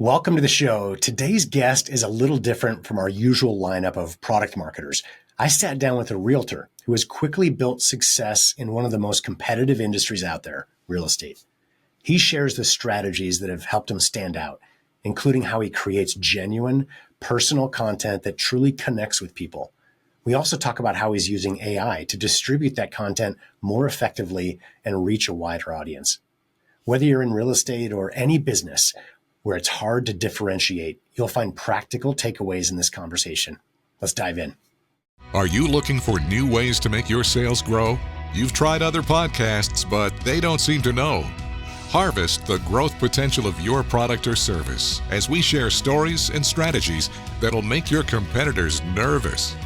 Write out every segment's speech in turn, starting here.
Welcome to the show. Today's guest is a little different from our usual lineup of product marketers. I sat down with a realtor who has quickly built success in one of the most competitive industries out there, real estate. He shares the strategies that have helped him stand out, including how he creates genuine, personal content that truly connects with people. We also talk about how he's using AI to distribute that content more effectively and reach a wider audience. Whether you're in real estate or any business where it's hard to differentiate, you'll find practical takeaways in this conversation. Let's dive in. Are you looking for new ways to make your sales grow? You've tried other podcasts, but they don't seem to know. Harvest the growth potential of your product or service as we share stories and strategies that'll make your competitors nervous.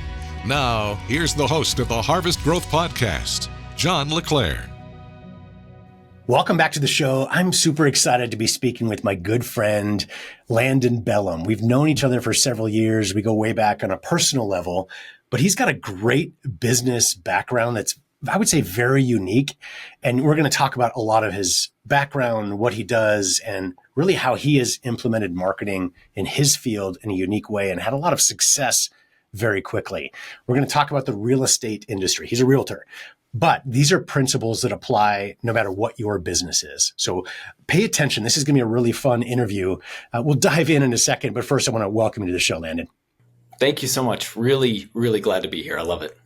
Now, here's the host of the Harvest Growth Podcast, John LeClaire. Welcome back to the show. I'm super excited to be speaking with my good friend, Landon Bellum. We've known each other for several years. We go way back on a personal level, but he's got a great business background that's, I would say, very unique. And we're going to talk about a lot of his background, what he does, and really how he has implemented marketing in his field in a unique way and had a lot of success very quickly. We're going to talk about the real estate industry. He's a realtor. But these are principles that apply no matter what your business is. So pay attention. This is going to be a really fun interview. We'll dive in a second. But first, I want to welcome you to the show, Landon. Thank you so much. Really, really glad to be here. I love it.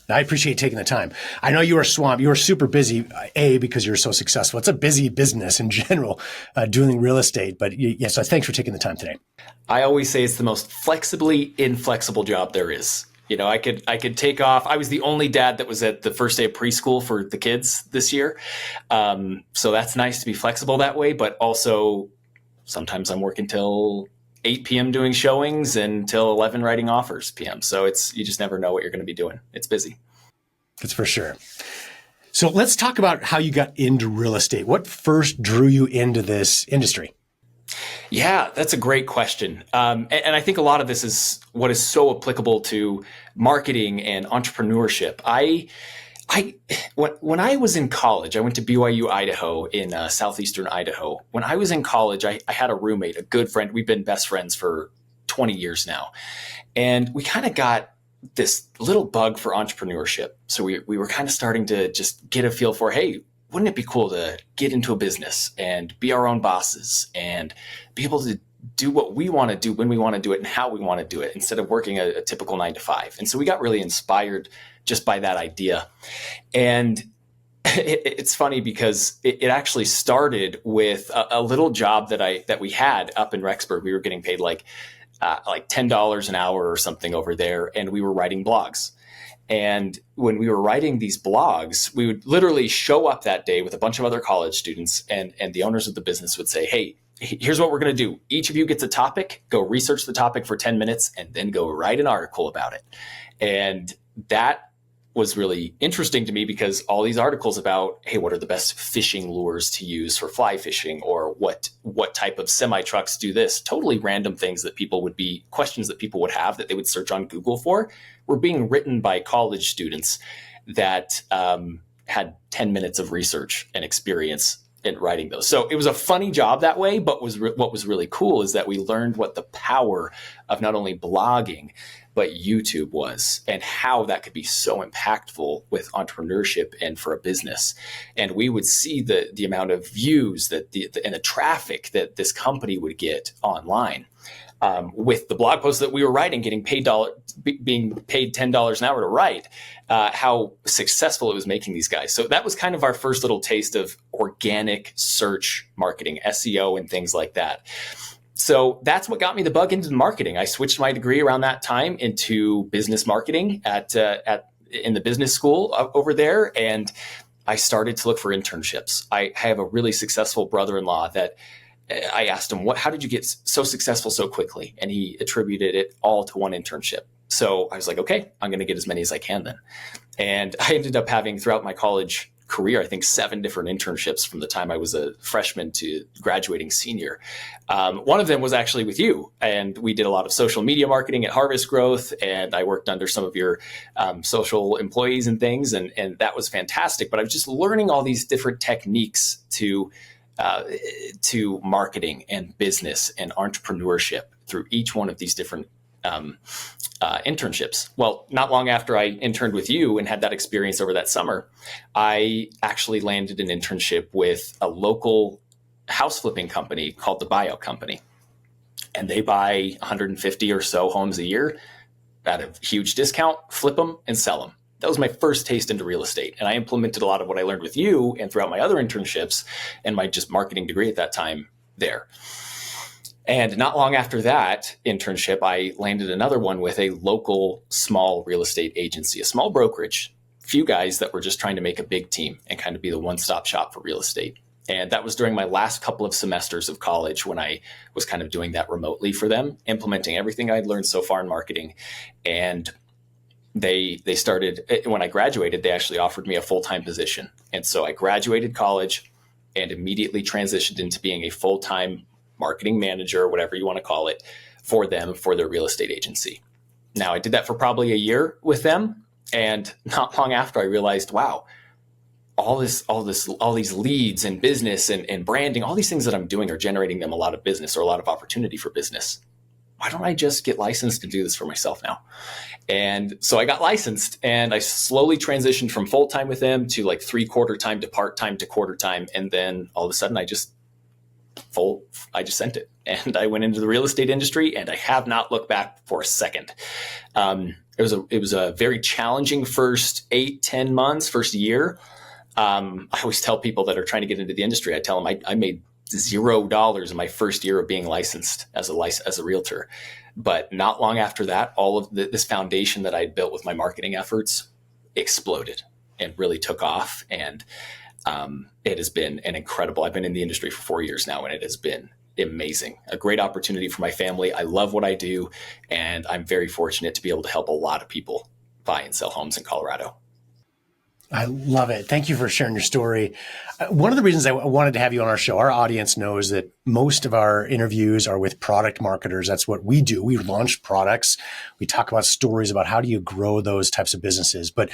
I appreciate taking the time. I know you are swamped. You are super busy, because you're so successful. It's a busy business in general, doing real estate. But yes, so thanks for taking the time today. I always say it's the most flexibly inflexible job there is. You know, I could take off. I was the only dad that was at the first day of preschool for the kids this year. So that's nice to be flexible that way. But also sometimes I'm working till 8 p.m. doing showings and till 11 writing offers p.m. So you just never know what you're going to be doing. It's busy. That's for sure. So let's talk about how you got into real estate. What first drew you into this industry? Yeah, that's a great question. And I think a lot of this is what is so applicable to marketing and entrepreneurship. When I was in college, I went to BYU, Idaho in southeastern Idaho. When I was in college, I had a roommate, a good friend. We've been best friends for 20 years now. And we kind of got this little bug for entrepreneurship. So we were kind of starting to just get a feel for, hey, wouldn't it be cool to get into a business and be our own bosses and be able to do what we want to do when we want to do it and how we want to do it instead of working a typical 9 to 5. And so we got really inspired just by that idea. And it's funny because it actually started with a little job that we had up in Rexburg. We were getting paid like $10 an hour or something over there. And we were writing blogs. And when we were writing these blogs, we would literally show up that day with a bunch of other college students, and the owners of the business would say, hey, here's what we're going to do. Each of you gets a topic, go research the topic for 10 minutes, and then go write an article about it. And that was really interesting to me because all these articles about, hey, what are the best fishing lures to use for fly fishing, or what type of semi trucks do this, totally random things that questions that people would have that they would search on Google for, were being written by college students that had 10 minutes of research and experience in writing those. So it was a funny job that way, but what was really cool is that we learned what the power of not only blogging, but YouTube was, and how that could be so impactful with entrepreneurship and for a business. And we would see the amount of views and the traffic that this company would get online. With the blog posts that we were writing, being paid $10 an hour to write, how successful it was making these guys. So that was kind of our first little taste of organic search marketing, SEO and things like that. So that's what got me the bug into marketing. I switched my degree around that time into business marketing in the business school over there. And I started to look for internships. I have a really successful brother-in-law that I asked him, how did you get so successful so quickly? And he attributed it all to one internship. So I was like, okay, I'm going to get as many as I can then. And I ended up having throughout my college career, I think 7 different internships from the time I was a freshman to graduating senior. One of them was actually with you, and we did a lot of social media marketing at Harvest Growth, and I worked under some of your social employees and things, and that was fantastic. But I was just learning all these different techniques to to marketing and business and entrepreneurship through each one of these different internships. Well, not long after I interned with you and had that experience over that summer, I actually landed an internship with a local house flipping company called the Buyout Company. And they buy 150 or so homes a year at a huge discount, flip them and sell them. That was my first taste into real estate. And I implemented a lot of what I learned with you and throughout my other internships and my just marketing degree at that time there. And not long after that internship, I landed another one with a local small real estate agency, a small brokerage, few guys that were just trying to make a big team and kind of be the one-stop shop for real estate. And that was during my last couple of semesters of college when I was kind of doing that remotely for them, implementing everything I'd learned so far in marketing. And they started, when I graduated, they actually offered me a full-time position. And so I graduated college and immediately transitioned into being a full-time marketing manager, or whatever you want to call it, for them, for their real estate agency. Now, I did that for probably a year with them. And not long after, I realized, wow, all these leads and business and branding, all these things that I'm doing are generating them a lot of business or a lot of opportunity for business. Why don't I just get licensed to do this for myself now? And so I got licensed and I slowly transitioned from full-time with them to like 3/4 time to part-time to quarter time. And then all of a sudden I just sent it and I went into the real estate industry and I have not looked back for a second. It was a very challenging first 8-10 months, first year. I always tell people that are trying to get into the industry, I tell them I made $0 in my first year of being licensed as a realtor. But not long after that, all of this foundation that I had built with my marketing efforts exploded and really took off. And it has been I've been in the industry for 4 years now, and it has been amazing. A great opportunity for my family. I love what I do, and I'm very fortunate to be able to help a lot of people buy and sell homes in Colorado. I love it. Thank you for sharing your story. One of the reasons I wanted to have you on our show, our audience knows that most of our interviews are with product marketers. That's what we do. We launch products. We talk about stories about how do you grow those types of businesses. But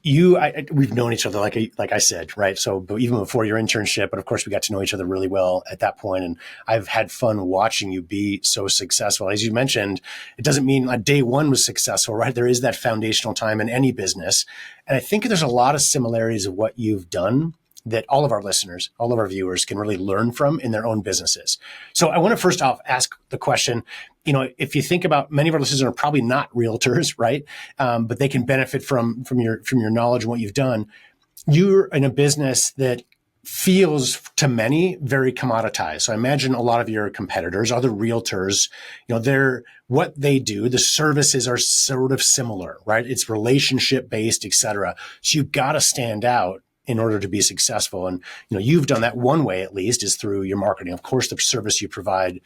we've known each other, like I said, right? So even before your internship, but of course we got to know each other really well at that point. And I've had fun watching you be so successful. As you mentioned, it doesn't mean like day one was successful, right? There is that foundational time in any business. And I think there's a lot of similarities of what you've done that all of our listeners, all of our viewers can really learn from in their own businesses. So I want to first off ask the question, if you think about many of our listeners are probably not realtors, right? But they can benefit from your knowledge and what you've done. You're in a business that feels to many very commoditized. So I imagine a lot of your competitors, other realtors, what they do, the services are sort of similar, right? It's relationship based, et cetera. So you've got to stand out in order to be successful. And, you've done that one way, at least, is through your marketing. Of course, the service you provide,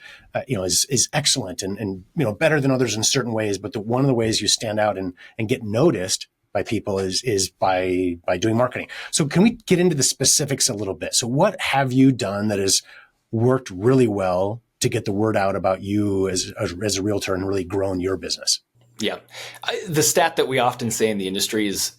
is excellent and, better than others in certain ways. But one of the ways you stand out and get noticed by people is by doing marketing. So can we get into the specifics a little bit? So what have you done that has worked really well to get the word out about you as a realtor and really grown your business? Yeah. The stat that we often say in the industry is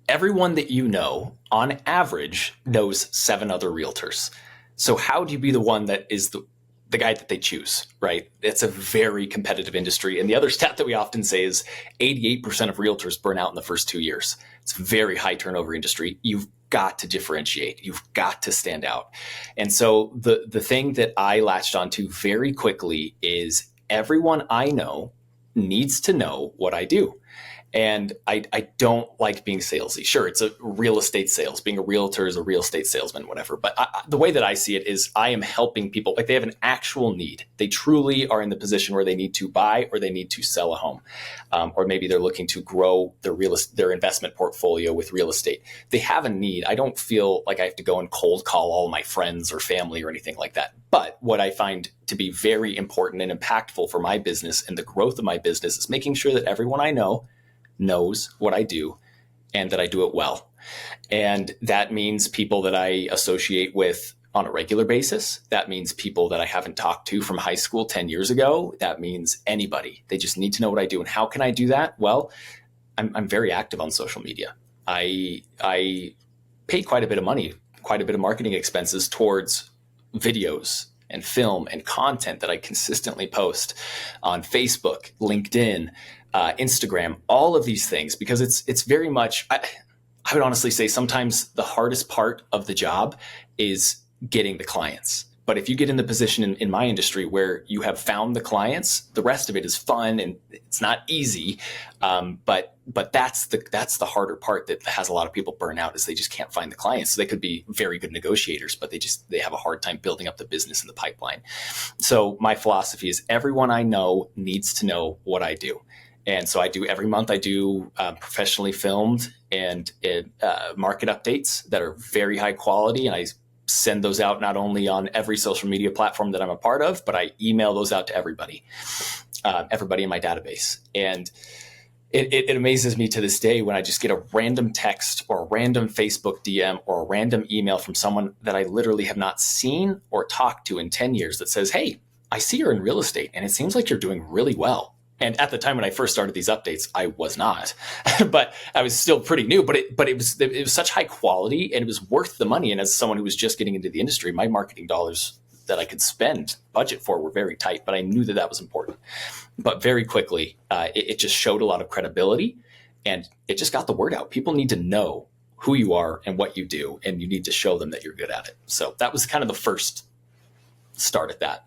everyone that you know, on average, knows 7 other realtors. So how do you be the one that is the guy that they choose, right? It's a very competitive industry. And the other stat that we often say is 88% of realtors burn out in the first 2 years. It's a very high turnover industry. You've got to differentiate. You've got to stand out. And so the thing that I latched onto very quickly is everyone I know needs to know what I do. And I don't like being salesy. Sure, it's a real estate sales. Being a realtor is a real estate salesman, whatever. But the way that I see it is I am helping people. Like they have an actual need. They truly are in the position where they need to buy or they need to sell a home. Or maybe they're looking to grow their investment portfolio with real estate. They have a need. I don't feel like I have to go and cold call all my friends or family or anything like that. But what I find to be very important and impactful for my business and the growth of my business is making sure that everyone I know knows what I do and that I do it well. And that means people that I associate with on a regular basis. That means people that I haven't talked to from high school 10 years ago. That means anybody. They just need to know what I do. And how can I do that? Well, I'm very active on social media. I pay quite a bit of money, quite a bit of marketing expenses towards videos and film and content that I consistently post on Facebook, LinkedIn, Instagram, all of these things, because it's very much, I would honestly say sometimes the hardest part of the job is getting the clients. But if you get in the position in my industry where you have found the clients, the rest of it is fun and it's not easy. But that's the harder part that has a lot of people burn out, is they just can't find the clients. So they could be very good negotiators, but they have a hard time building up the business in the pipeline. So my philosophy is everyone I know needs to know what I do. And so every month I do professionally filmed and market updates that are very high quality. And I send those out not only on every social media platform that I'm a part of, but I email those out to everybody in my database. And it amazes me to this day when I just get a random text or a random Facebook DM or a random email from someone that I literally have not seen or talked to in 10 years that says, "Hey, I see you're in real estate and it seems like you're doing really well." And at the time when I first started these updates, I was not, but I was still pretty new. But it was such high quality and it was worth the money. And as someone who was just getting into the industry, my marketing dollars that I could spend budget for were very tight. But I knew that was important. But very quickly, it just showed a lot of credibility, and it just got the word out. People need to know who you are and what you do, and you need to show them that you're good at it. So that was kind of the first start at that.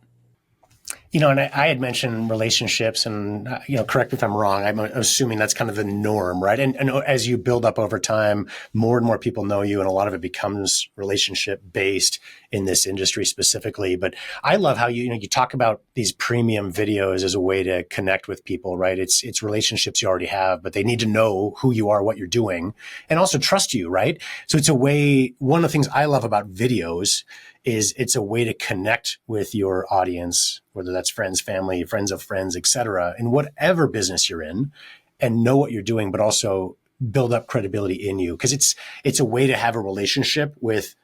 And I had mentioned relationships, and correct me if I'm wrong. I'm assuming that's kind of the norm, right? And as you build up over time, more and more people know you, and a lot of it becomes relationship based in this industry specifically. But I love how you talk about these premium videos as a way to connect with people, right? It's relationships you already have, but they need to know who you are, what you're doing, and also trust you, right? So it's a way. One of the things I love about videos is it's a way to connect with your audience, whether that's friends, family, friends of friends, et cetera, in whatever business you're in, and know what you're doing, but also build up credibility in you. Because it's a way to have a relationship with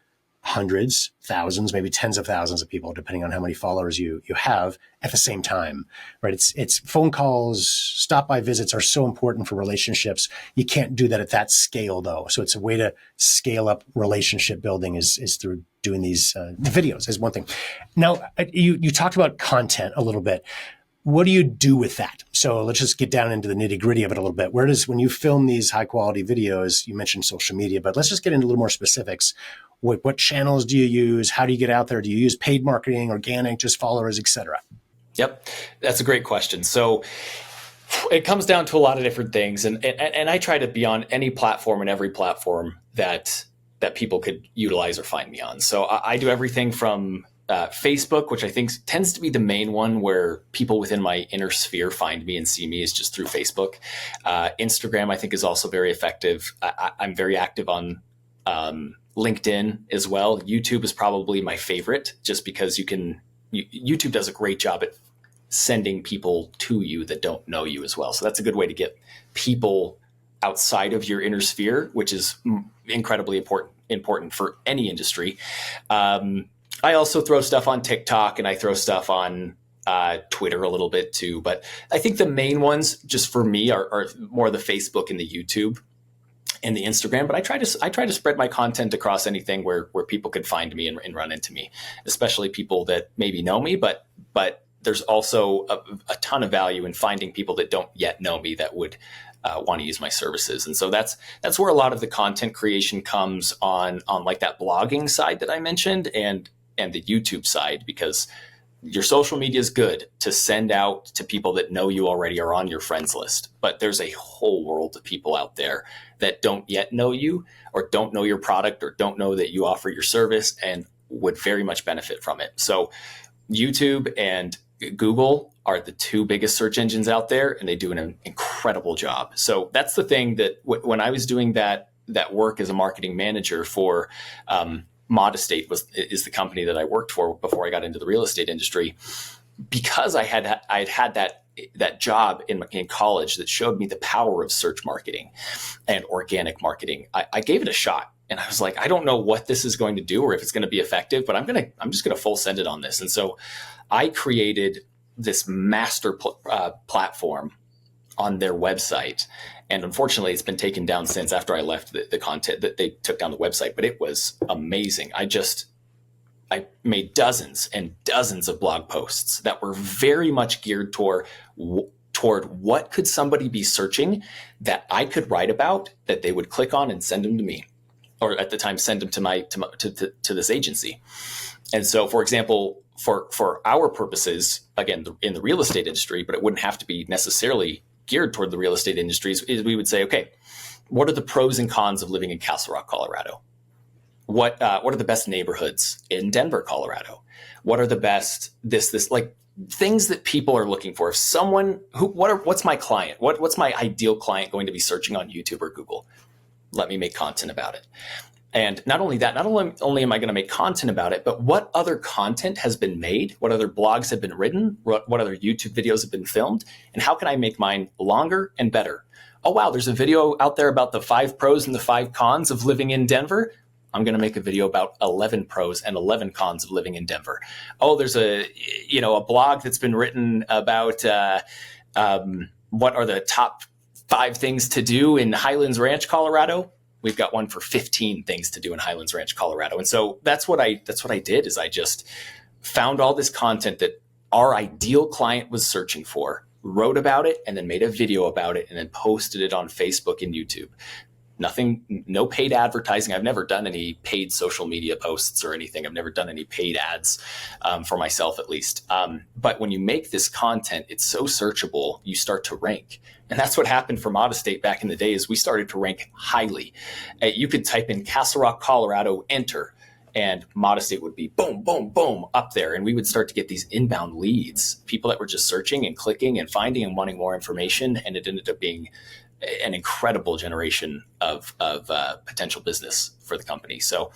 hundreds, thousands, maybe tens of thousands of people, depending on how many followers you have at the same time, right? It's phone calls, stop by visits are so important for relationships. You can't do that at that scale though. So it's a way to scale up relationship building is through doing these videos is one thing. Now you talked about content a little bit. What do you do with that? So let's just get down into the nitty gritty of it a little bit. When you film these high quality videos, you mentioned social media, but let's just get into a little more specifics. What channels do you use? How do you get out there? Do you use paid marketing, organic, just followers, et cetera? Yep. That's a great question. So it comes down to a lot of different things. And I try to be on any platform and every platform that people could utilize or find me on. So I do everything from Facebook, which I think tends to be the main one where people within my inner sphere find me and see me, is just through Facebook. Instagram, I think, is also very effective. I'm very active on LinkedIn as well. YouTube is probably my favorite, just because YouTube does a great job at sending people to you that don't know you as well. So that's a good way to get people outside of your inner sphere, which is incredibly important for any industry. I also throw stuff on TikTok, and I throw stuff on Twitter a little bit too. But I think the main ones just for me are more the Facebook and the YouTube and the Instagram. But I try to spread my content across anything where people could find me and run into me, especially people that maybe know me, but there's also a ton of value in finding people that don't yet know me that would want to use my services. And so that's where a lot of the content creation comes on like that blogging side that I mentioned and the YouTube side, because your social media is good to send out to people that know you already are on your friends list. But there's a whole world of people out there that don't yet know you, or don't know your product, or don't know that you offer your service and would very much benefit from it. So YouTube and Google are the two biggest search engines out there, and they do an incredible job. So that's the thing that when I was doing that work as a marketing manager for Modestate is the company that I worked for before I got into the real estate industry, because I had that job in college that showed me the power of search marketing and organic marketing. I gave it a shot, and I was like, I don't know what this is going to do or if it's going to be effective, but I'm just going to full send it on this. And so I created this master platform on their website. And unfortunately, it's been taken down since, after I left the content that they took down the website, but it was amazing. I made dozens and dozens of blog posts that were very much geared toward what could somebody be searching that I could write about that they would click on and send them to me, or at the time send them to this agency. And so, for example, for our purposes, again, in the real estate industry, but it wouldn't have to be necessarily geared toward the real estate industries, is we would say, okay, what are the pros and cons of living in Castle Rock, Colorado? What are the best neighborhoods in Denver, Colorado? What are the best like things that people are looking for? If someone what's my client? What's my ideal client going to be searching on YouTube or Google? Let me make content about it. And not only that, not only am I going to make content about it, but what other content has been made? What other blogs have been written? What other YouTube videos have been filmed? And how can I make mine longer and better? Oh, wow, there's a video out there about the 5 pros and the 5 cons of living in Denver. I'm going to make a video about 11 pros and 11 cons of living in Denver. Oh, there's a blog that's been written about what are the top 5 things to do in Highlands Ranch, Colorado. We've got one for 15 things to do in Highlands Ranch, Colorado. And so that's what I did is I just found all this content that our ideal client was searching for, wrote about it, and then made a video about it, and then posted it on Facebook and YouTube. No paid advertising. I've never done any paid social media posts or anything. I've never done any paid ads for myself, at least. But when you make this content, it's so searchable, you start to rank. And that's what happened for Modestate back in the day is we started to rank highly. You could type in Castle Rock, Colorado, enter, and Modestate would be boom, boom, boom up there. And we would start to get these inbound leads, people that were just searching and clicking and finding and wanting more information. And it ended up being an incredible generation of potential business for the company. So,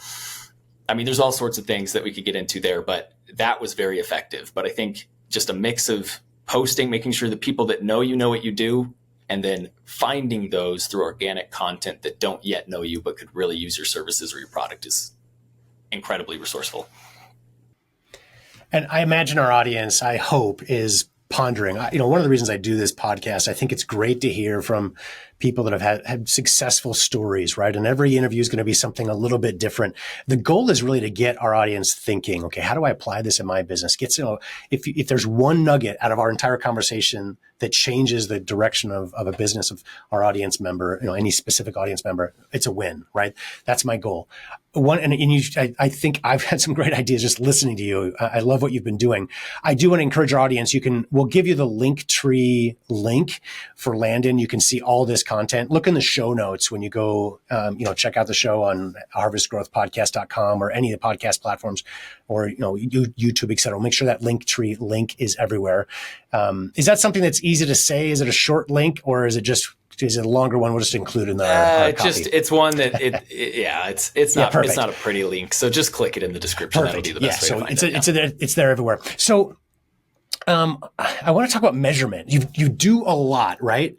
I mean, there's all sorts of things that we could get into there, but that was very effective. But I think just a mix of posting, making sure that people that know you know what you do, and then finding those through organic content that don't yet know you, but could really use your services or your product is incredibly resourceful. And I imagine our audience, I hope, is pondering. One of the reasons I do this podcast, I think it's great to hear from people that have had successful stories, right? And every interview is going to be something a little bit different. The goal is really to get our audience thinking, okay, how do I apply this in my business? If there's one nugget out of our entire conversation that changes the direction of a business of our audience member, any specific audience member, it's a win, right? That's my goal. I think I've had some great ideas just listening to you. I love what you've been doing. I do want to encourage our audience. We'll give you the Linktree link for Landon. You can see all this content. Look in the show notes when you go, check out the show on harvestgrowthpodcast.com or any of the podcast platforms or, YouTube, et cetera. Make sure that Linktree link is everywhere. Is that something that's easy to say? Is it a short link or is it a longer one? We'll just include in the copy. It's one that it's not a pretty link. So just click it in the description. Perfect. That'll be the best way to find it. It's there everywhere. So I want to talk about measurement. You do a lot, right?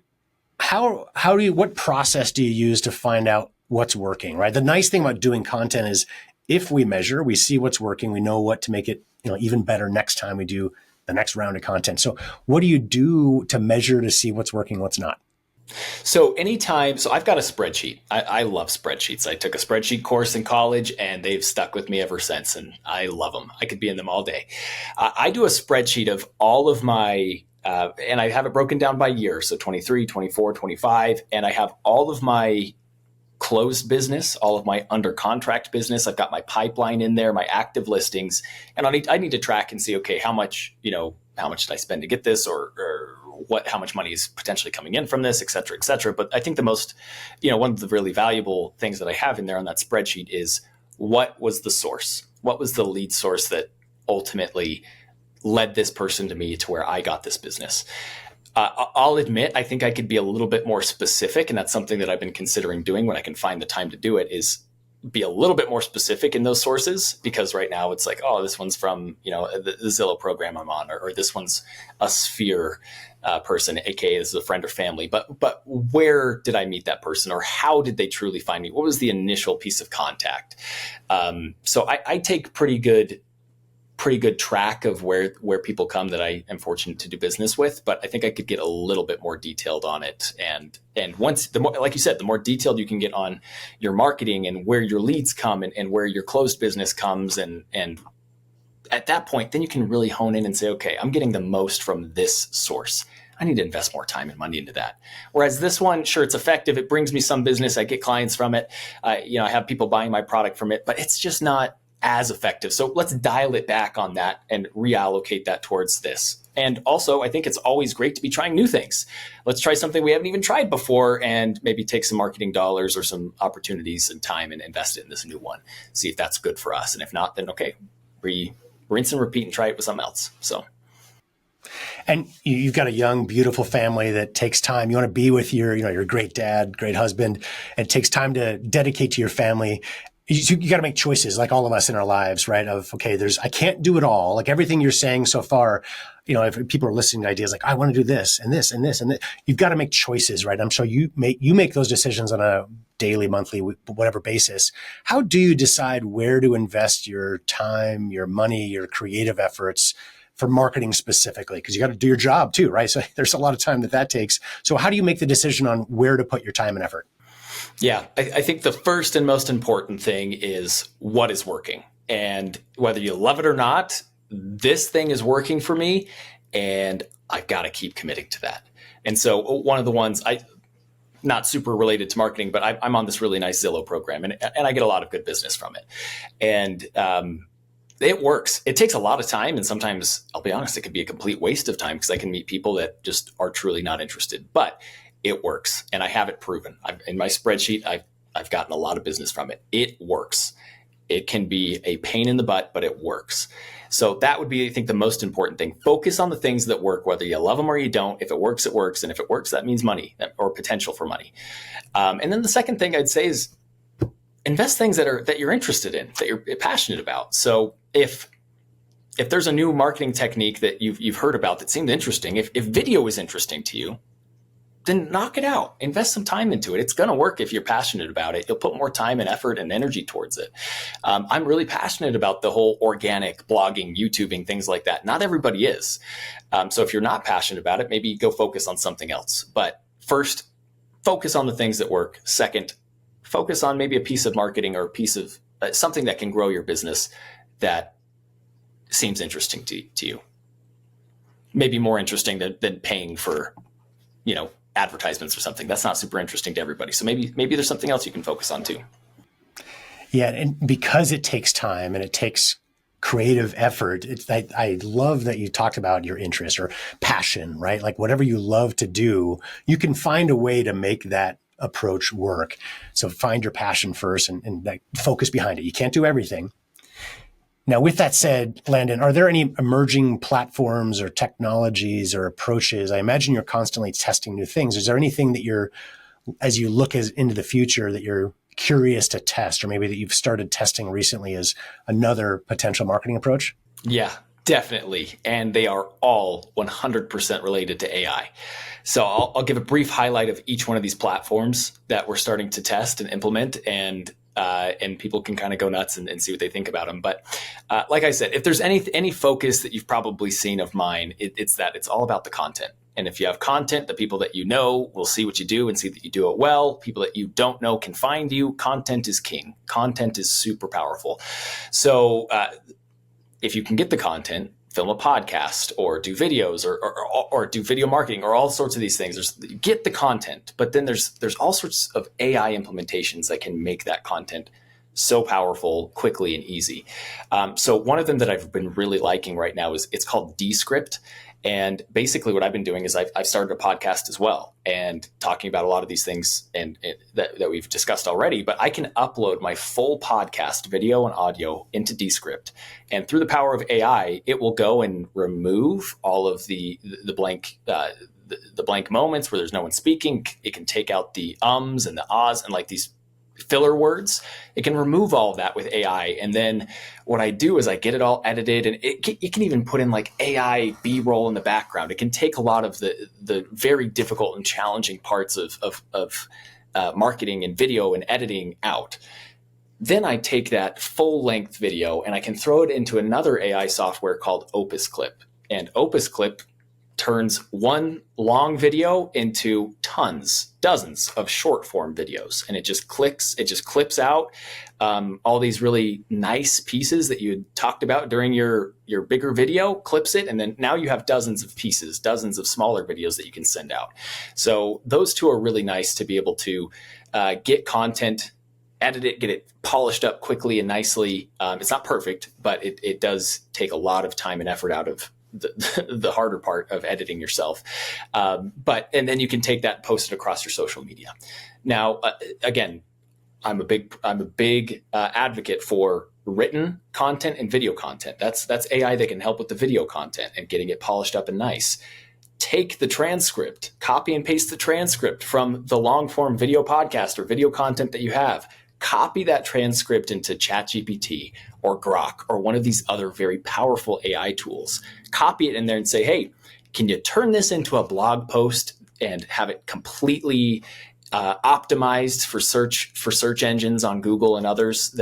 What process do you use to find out what's working, right? The nice thing about doing content is if we measure, we see what's working, we know what to make it, even better next time we do the next round of content. So what do you do to measure to see what's working, what's not? So I've got a spreadsheet. I love spreadsheets. I took a spreadsheet course in college and they've stuck with me ever since. And I love them. I could be in them all day. I do a spreadsheet of all of my, and I have it broken down by year. So 23, 24, 25. And I have all of my closed business, all of my under contract business. I've got my pipeline in there, my active listings. And I need to track and see, okay, how much did I spend to get this or how much money is potentially coming in from this, et cetera, et cetera. But I think the most, one of the really valuable things that I have in there on that spreadsheet is what was the source? What was the lead source that ultimately led this person to me to where I got this business? I'll admit, I think I could be a little bit more specific. And that's something that I've been considering doing when I can find the time to do it is be a little bit more specific in those sources, because right now it's like, oh, this one's from, the Zillow program I'm on, or this one's a Sphere person, aka this is a friend or family. But where did I meet that person, or how did they truly find me? What was the initial piece of contact? So I take pretty good track of where people come that I am fortunate to do business with, but I think I could get a little bit more detailed on it. And once the more, like you said, the more detailed you can get on your marketing and where your leads come and where your closed business comes and at that point, then you can really hone in and say, okay, I'm getting the most from this source. I need to invest more time and money into that. Whereas this one, sure, it's effective. It brings me some business. I get clients from it. I have people buying my product from it, but it's just not as effective. So let's dial it back on that and reallocate that towards this. And also, I think it's always great to be trying new things. Let's try something we haven't even tried before and maybe take some marketing dollars or some opportunities and time and invest it in this new one. See if that's good for us. And if not, then okay, rinse and repeat and try it with something else. So. And you've got a young, beautiful family that takes time. You want to be with your great dad, great husband, and it takes time to dedicate to your family. You got to make choices, like all of us in our lives, right? Of, okay, I can't do it all. Like everything you're saying so far, if people are listening to ideas like, I want to do this and this and this and this, you've got to make choices, right? I'm sure you make those decisions on a daily, monthly, whatever basis. How do you decide where to invest your time, your money, your creative efforts for marketing specifically? Because you got to do your job too, right? So there's a lot of time that takes. So how do you make the decision on where to put your time and effort? Yeah, I think the first and most important thing is what is working. And whether you love it or not, this thing is working for me and I've got to keep committing to that. And so one of the ones, not super related to marketing, but I'm on this really nice Zillow program and I get a lot of good business from it. And it works. It takes a lot of time. And sometimes, I'll be honest, it can be a complete waste of time because I can meet people that just are truly not interested. But it works. And I have it proven. In my spreadsheet, I've gotten a lot of business from it. It works. It can be a pain in the butt, but it works. So that would be, I think, the most important thing. Focus on the things that work, whether you love them or you don't. If it works, it works. And if it works, that means money or potential for money. And then the second thing I'd say is invest things that you're interested in, that you're passionate about. So if there's a new marketing technique that you've heard about that seemed interesting, if video is interesting to you, then knock it out. Invest some time into it. It's going to work if you're passionate about it. You'll put more time and effort and energy towards it. I'm really passionate about the whole organic blogging, YouTubing, things like that. Not everybody is. So if you're not passionate about it, maybe go focus on something else. But first, focus on the things that work. Second, focus on maybe a piece of marketing or a piece of something that can grow your business that seems interesting to you. Maybe more interesting than paying for, advertisements or something. That's not super interesting to everybody. So maybe there's something else you can focus on too. Yeah. And because it takes time and it takes creative effort, I love that you talked about your interest or passion, right? Like whatever you love to do, you can find a way to make that approach work. So find your passion first and focus behind it. You can't do everything. Now, with that said, Landon, are there any emerging platforms or technologies or approaches? I imagine you're constantly testing new things. Is there anything that as you look into the future, that you're curious to test, or maybe that you've started testing recently as another potential marketing approach? Yeah, definitely. And they are all 100% related to AI. So I'll give a brief highlight of each one of these platforms that we're starting to test and implement, and people can kind of go nuts and see what they think about them. But like I said, if there's any focus that you've probably seen of mine, it's that it's all about the content. And if you have content, the people that you know will see what you do and see that you do it well. People that you don't know can find you. Content is king. Content is super powerful. So if you can get the content, film a podcast or do videos or do video marketing or all sorts of these things. Get the content, but then there's all sorts of AI implementations that can make that content so powerful quickly and easy. So one of them that I've been really liking right now it's called Descript. And basically what I've been doing is I've started a podcast as well and talking about a lot of these things that we've discussed already, but I can upload my full podcast video and audio into Descript. And through the power of AI, it will go and remove all of the blank moments where there's no one speaking. It can take out the ums and the ahs and like these filler words. It can remove all of that with AI. And then what I do is I get it all edited, and it can even put in like AI B-roll in the background. It can take a lot of the very difficult and challenging parts of marketing and video and editing out. Then I take that full length video and I can throw it into another AI software called Opus Clip. And Opus Clip turns one long video into dozens of short form videos. And it just clips out all these really nice pieces that you had talked about during your bigger video, clips it. And then now you have dozens of pieces, dozens of smaller videos that you can send out. So those two are really nice to be able to get content, edit it, get it polished up quickly and nicely. It's not perfect, but it does take a lot of time and effort out of the harder part of editing yourself. And then you can take that and post it across your social media. Now, again, I'm a big advocate for written content and video content. That's AI that can help with the video content and getting it polished up and nice. Take the transcript, copy and paste the transcript from the long form video podcast or video content that you have. Copy that transcript into ChatGPT or Grok or one of these other very powerful AI tools. Copy it in there and say, hey, can you turn this into a blog post and have it completely optimized for search engines on Google and others,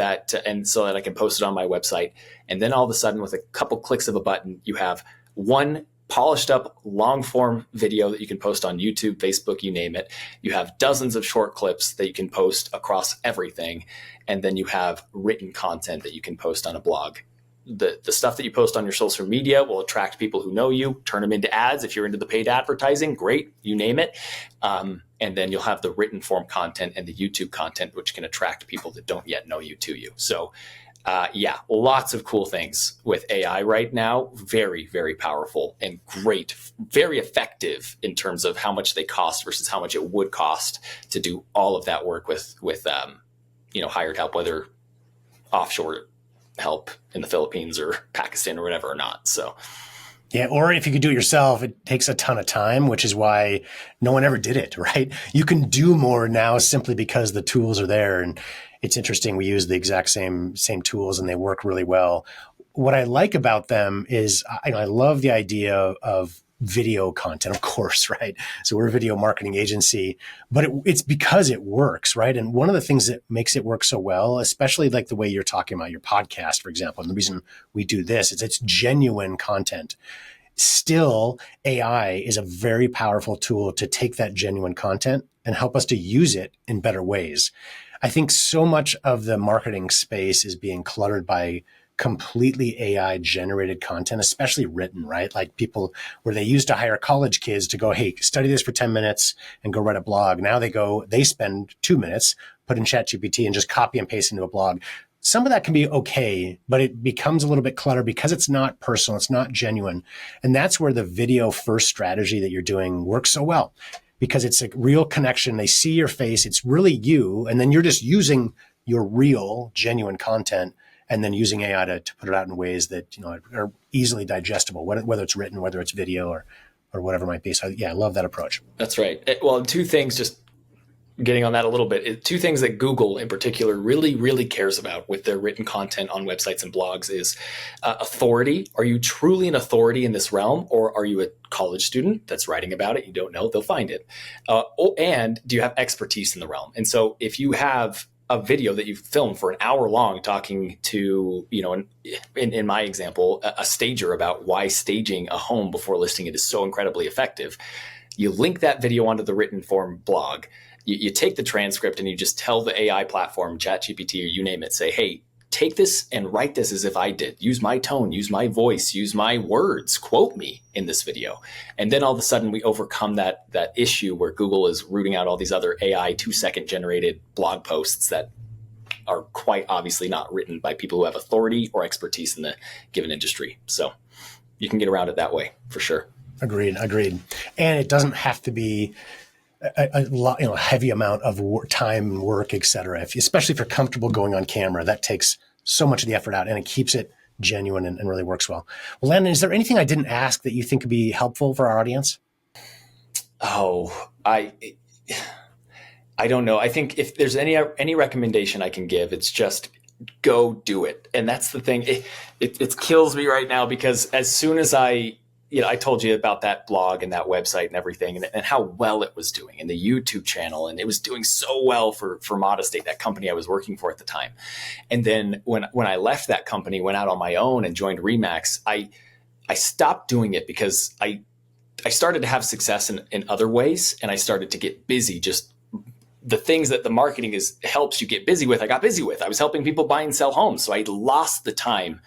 and so that I can post it on my website. And then all of a sudden, with a couple clicks of a button, you have one polished up long form video that you can post on YouTube, Facebook, you name it. You have dozens of short clips that you can post across everything. And then you have written content that you can post on a blog. The stuff that you post on your social media will attract people who know you, turn them into ads. If you're into the paid advertising, great, you name it. And then you'll have the written form content and the YouTube content, which can attract people that don't yet know you to you. So lots of cool things with AI right now. Very, very powerful and great, very effective in terms of how much they cost versus how much it would cost to do all of that work with hired help, whether offshore help in the Philippines or Pakistan or whatever or not. So. Yeah, or if you could do it yourself, it takes a ton of time, which is why no one ever did it, right? You can do more now simply because the tools are there. And it's interesting, we use the exact same tools and they work really well. What I like about them is I love the idea of video content, of course, right? So we're a video marketing agency, but it's because it works, right? And one of the things that makes it work so well, especially like the way you're talking about your podcast, for example, and the reason we do this is it's genuine content. Still, AI is a very powerful tool to take that genuine content and help us to use it in better ways. I think so much of the marketing space is being cluttered by completely AI generated content, especially written, right? Like people where they used to hire college kids to go, hey, study this for 10 minutes and go write a blog. Now they spend 2 minutes, put in ChatGPT and just copy and paste into a blog. Some of that can be okay, but it becomes a little bit cluttered because it's not personal. It's not genuine. And that's where the video first strategy that you're doing works so well, because it's a real connection. They see your face. It's really you. And then you're just using your real genuine content and then using AI to put it out in ways that, are easily digestible, whether it's written, whether it's video or whatever it might be. So yeah, I love that approach. That's right. Well, two things, just getting on that a little bit, two things that Google in particular really, really cares about with their written content on websites and blogs is authority. Are you truly an authority in this realm, or are you a college student that's writing about it? You don't know, they'll find it. And do you have expertise in the realm? And so if you have a video that you've filmed for an hour long talking to, in my example, a stager about why staging a home before listing it is so incredibly effective, you link that video onto the written form blog. You take the transcript and you just tell the AI platform, ChatGPT or you name it, say, hey, take this and write this as if I did. Use my tone, use my voice, use my words, quote me in this video. And then all of a sudden we overcome that issue where Google is rooting out all these other AI 2-second generated blog posts that are quite obviously not written by people who have authority or expertise in the given industry. So you can get around it that way for sure. Agreed. And it doesn't have to be a lot, heavy amount of time and work, et cetera. Especially if you're comfortable going on camera, that takes so much of the effort out and it keeps it genuine and really works well. Well, Landon, is there anything I didn't ask that you think could be helpful for our audience? Oh, I don't know. I think if there's any recommendation I can give, it's just go do it. And that's the thing. It kills me right now because as soon as I told you about that blog and that website and everything and how well it was doing and the YouTube channel. And it was doing so well for Modestate, that company I was working for at the time. And then when I left that company, went out on my own and joined Remax, I stopped doing it because I I started to have success in other ways, and I started to get busy. Just the things that the marketing helps you get busy with, I got busy with. I was helping people buy and sell homes. So I lost the time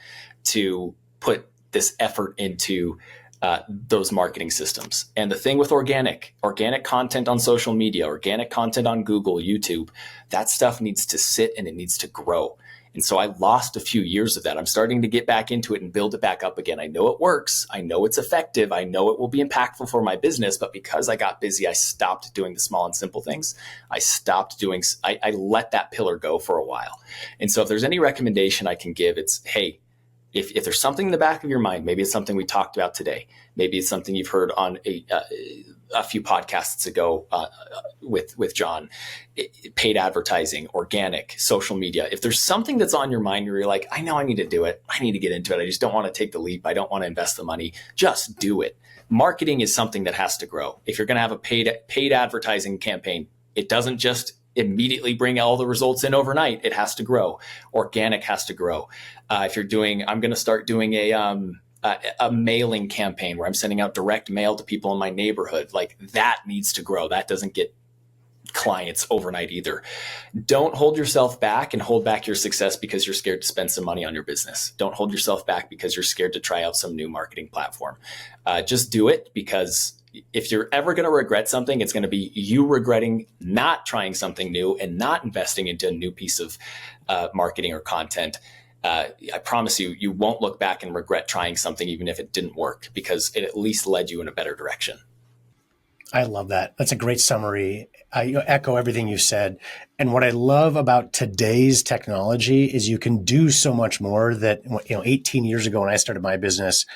to put this effort into those marketing systems. And the thing with organic content on social media, organic content on Google, YouTube, that stuff needs to sit and it needs to grow. And so I lost a few years of that. I'm starting to get back into it and build it back up again. I know it works. I know it's effective. I know it will be impactful for my business. But because I got busy, I stopped doing the small and simple things. I let that pillar go for a while. And so if there's any recommendation I can give, it's, hey, if there's something in the back of your mind, maybe it's something we talked about today. Maybe it's something you've heard on a few podcasts ago with John, paid advertising, organic, social media. If there's something that's on your mind where you're like, I know I need to do it. I need to get into it. I just don't want to take the leap. I don't want to invest the money. Just do it. Marketing is something that has to grow. If you're going to have a paid advertising campaign, it doesn't just immediately bring all the results in overnight. It has to grow. Organic has to grow. I'm going to start doing a mailing campaign where I'm sending out direct mail to people in my neighborhood. Like, that needs to grow. That doesn't get clients overnight either. Don't hold yourself back and hold back your success because you're scared to spend some money on your business. Don't hold yourself back because you're scared to try out some new marketing platform. Just do it, because if you're ever going to regret something, it's going to be you regretting not trying something new and not investing into a new piece of marketing or content. I promise you won't look back and regret trying something, even if it didn't work, because it at least led you in a better direction. I love that. That's a great summary. I echo everything you said. And what I love about today's technology is you can do so much more that, 18 years ago when I started my business,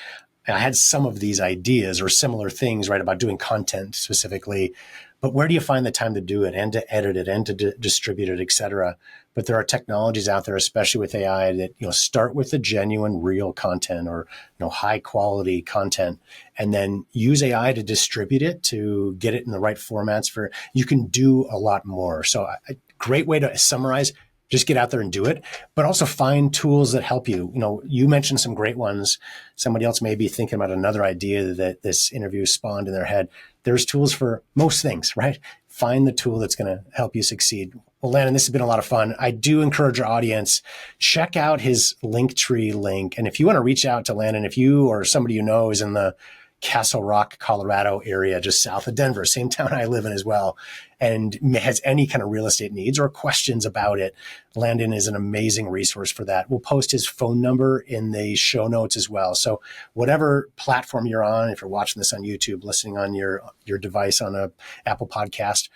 I had some of these ideas or similar things, right, about doing content specifically. But where do you find the time to do it and to edit it and to distribute it, et cetera? But there are technologies out there, especially with AI, that start with the genuine, real content or high quality content, and then use AI to distribute it, to get it in the right formats. You can do a lot more. So a great way to summarize: just get out there and do it, but also find tools that help you. You mentioned some great ones. Somebody else may be thinking about another idea that this interview spawned in their head. There's tools for most things, right? Find the tool that's going to help you succeed. Well, Landon, this has been a lot of fun. I do encourage our audience, check out his Linktree link. And if you want to reach out to Landon, if you or somebody you know is in the Castle Rock, Colorado area, just south of Denver, same town I live in as well, and has any kind of real estate needs or questions about it, Landon is an amazing resource for that. We'll post his phone number in the show notes as well. So whatever platform you're on, if you're watching this on YouTube, listening on your device on a Apple podcast,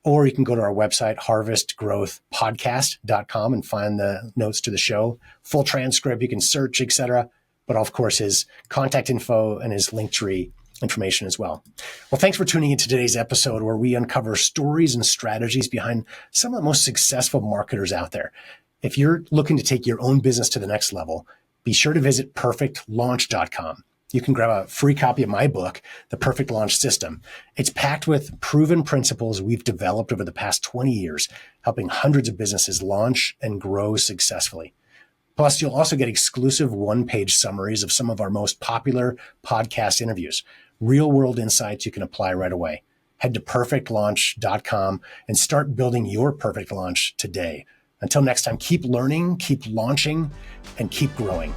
or you can go to our website, harvestgrowthpodcast.com, and find the notes to the show, full transcript, you can search, etc. But of course, his contact info and his Linktree information as well. Well, thanks for tuning into today's episode, where we uncover stories and strategies behind some of the most successful marketers out there. If you're looking to take your own business to the next level, be sure to visit perfectlaunch.com. You can grab a free copy of my book, The Perfect Launch System. It's packed with proven principles we've developed over the past 20 years, helping hundreds of businesses launch and grow successfully. Plus, you'll also get exclusive one-page summaries of some of our most popular podcast interviews, real-world insights you can apply right away. Head to perfectlaunch.com and start building your perfect launch today. Until next time, keep learning, keep launching, and keep growing.